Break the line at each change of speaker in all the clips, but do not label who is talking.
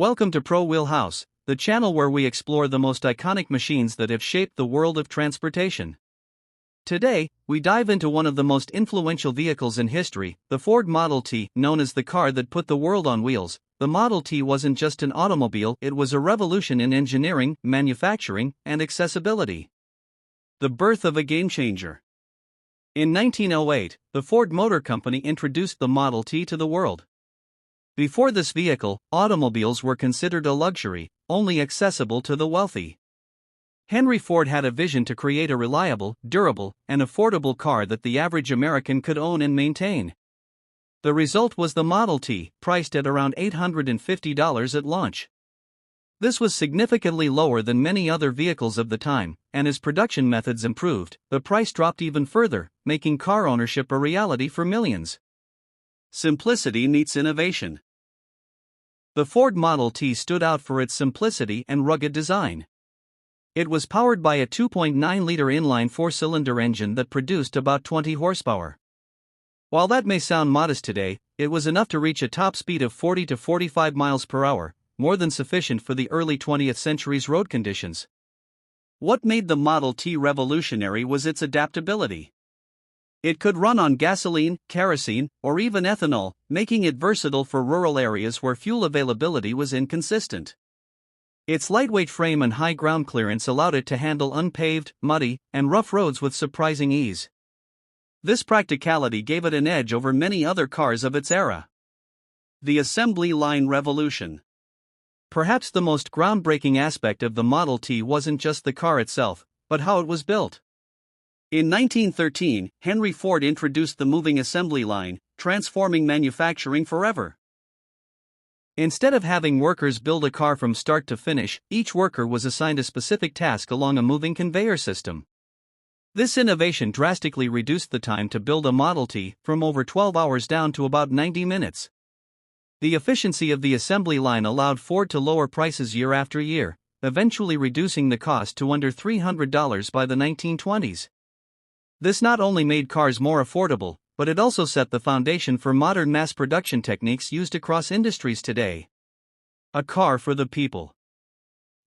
Welcome to Pro Wheelhouse, the channel where we explore the most iconic machines that have shaped the world of transportation. Today, we dive into one of the most influential vehicles in history, the Ford Model T. Known as the car that put the world on wheels, the Model T wasn't just an automobile, it was a revolution in engineering, manufacturing, and accessibility. The birth of a game-changer. In 1908, the Ford Motor Company introduced the Model T to the world. Before this vehicle, automobiles were considered a luxury, only accessible to the wealthy. Henry Ford had a vision to create a reliable, durable, and affordable car that the average American could own and maintain. The result was the Model T, priced at around $850 at launch. This was significantly lower than many other vehicles of the time, and as production methods improved, the price dropped even further, making car ownership a reality for millions. Simplicity meets innovation. The Ford Model T stood out for its simplicity and rugged design. It was powered by a 2.9-liter inline four-cylinder engine that produced about 20 horsepower. While that may sound modest today, it was enough to reach a top speed of 40 to 45 miles per hour, more than sufficient for the early 20th century's road conditions. What made the Model T revolutionary was its adaptability. It could run on gasoline, kerosene, or even ethanol, making it versatile for rural areas where fuel availability was inconsistent. Its lightweight frame and high ground clearance allowed it to handle unpaved, muddy, and rough roads with surprising ease. This practicality gave it an edge over many other cars of its era. The assembly line revolution. Perhaps the most groundbreaking aspect of the Model T wasn't just the car itself, but how it was built. In 1913, Henry Ford introduced the moving assembly line, transforming manufacturing forever. Instead of having workers build a car from start to finish, each worker was assigned a specific task along a moving conveyor system. This innovation drastically reduced the time to build a Model T from over 12 hours down to about 90 minutes. The efficiency of the assembly line allowed Ford to lower prices year after year, eventually reducing the cost to under $300 by the 1920s. This not only made cars more affordable, but it also set the foundation for modern mass production techniques used across industries today. A car for the people.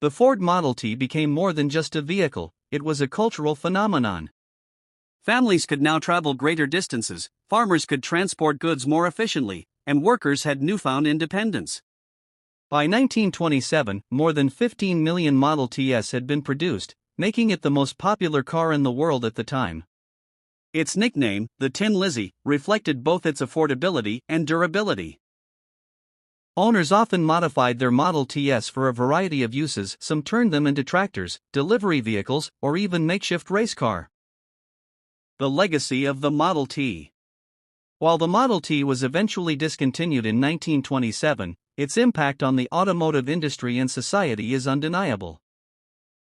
The Ford Model T became more than just a vehicle, it was a cultural phenomenon. Families could now travel greater distances, farmers could transport goods more efficiently, and workers had newfound independence. By 1927, more than 15 million Model Ts had been produced, making it the most popular car in the world at the time. Its nickname, the Tin Lizzie, reflected both its affordability and durability. Owners often modified their Model Ts for a variety of uses. Some turned them into tractors, delivery vehicles, or even makeshift race car. The legacy of the Model T. While the Model T was eventually discontinued in 1927, its impact on the automotive industry and society is undeniable.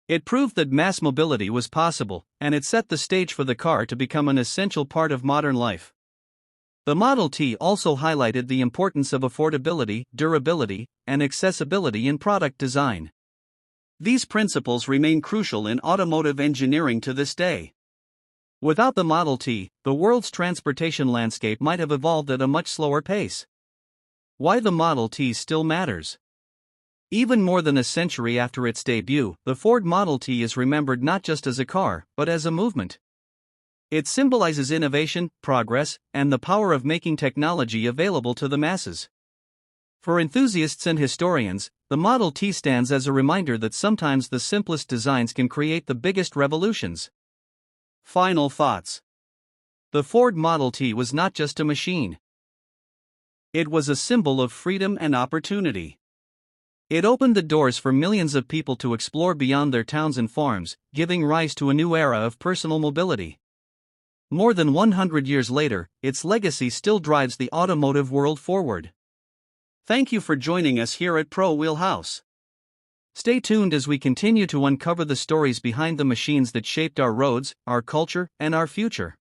It proved that mass mobility was possible, and it set the stage for the car to become an essential part of modern life. The Model T also highlighted the importance of affordability, durability, and accessibility in product design. These principles remain crucial in automotive engineering to this day. Without the Model T, the world's transportation landscape might have evolved at a much slower pace. Why the Model T still matters. Even more than a century after its debut, the Ford Model T is remembered not just as a car, but as a movement. It symbolizes innovation, progress, and the power of making technology available to the masses. For enthusiasts and historians, the Model T stands as a reminder that sometimes the simplest designs can create the biggest revolutions. Final thoughts. The Ford Model T was not just a machine. It was a symbol of freedom and opportunity. It opened the doors for millions of people to explore beyond their towns and farms, giving rise to a new era of personal mobility. More than 100 years later, its legacy still drives the automotive world forward. Thank you for joining us here at Pro Wheelhouse. Stay tuned as we continue to uncover the stories behind the machines that shaped our roads, our culture, and our future.